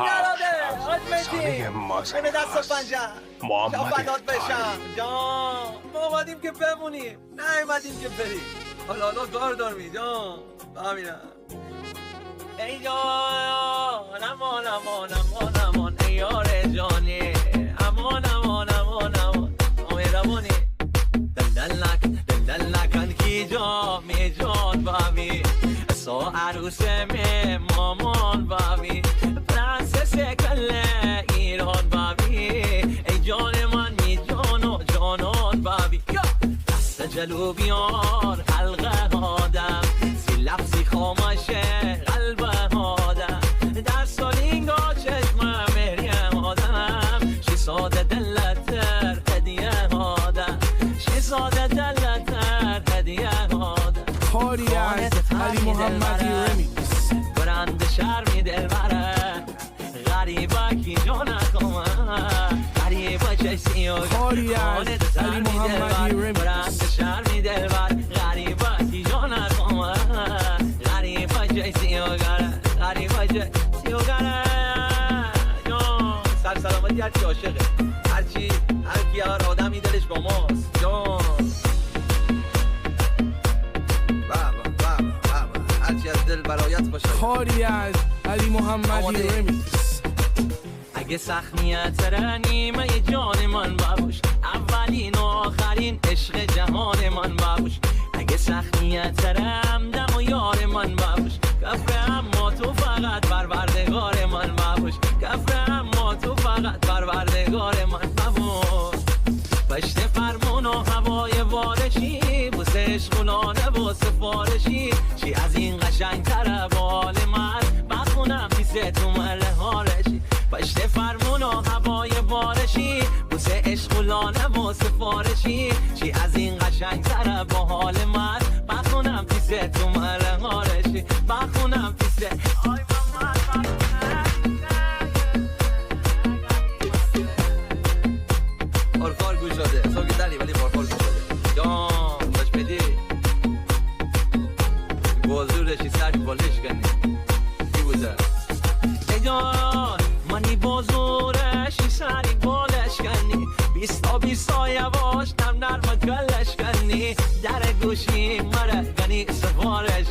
نراده حاج افسانه مهدی مازن به دست و پنجه محمد فدات بشم علی. جان ما اومدیم که بمونیم نیومدیم که بریم حالا کار دارمی جان ببینم ای جان امان امان امان امان ای یار جانی امان امان امان امان مهربانی دل نکن کی جا می جان بابی سو عروس می مامان بابی پرنسس کل ایران بابی ای جان من می جان و جانان بابی دست جلوبیان حلقه آدم سی لفظی خامشه قلب آدم در سالینگا چشم مریم آدم شی ساده دلتر هدیه آدم شی ساده دلتر هدیه آدم Party eyes, Ali Muhammadi remix. برند شرمی دل بره غریبه کی جانه کمه غریبه چشی و Party eyes, Ali Muhammadi remix. برند شرمی دل بره غریبه کی جانه کمه غریبه چشی و گره غریبه چشی و گره جان سر سلامتی هرچی عاشقه هرکی هر آدمی دلش با ماست جان هرچی از دل برایت باشه Party eyes, Ali Muhammadi remix. اگه سخنیت رنیمه جان من باش اولین و آخرین عشق جهان من باش اگه سخنیت رمدم و یار من باش کفر اما تو فقط پروردگار من باش کفر اما تو فقط پروردگار من باش پشت فرمون و هوای بارشی بوسه عشقونانه و سفارشی چی از این قشنگ تره بال من بخونم پیسه تو مله هارشی پشت فرمون و هوای بارشی بوسه عشقونانه و سفارشی چی از این قشنگ تره با حال من بخونم پیسه تو مله هارشی بخونم پیسه آی مامان خورخور گوش شده سوگی دلی ولی خورخور گوش شده جان باش بدی بازورشی سرش بالش کنی کی بوده ای جان منی بازورشی سری بالش کنی بیستا یواش نرم کلش کنی در گوشی مره گنی سفارش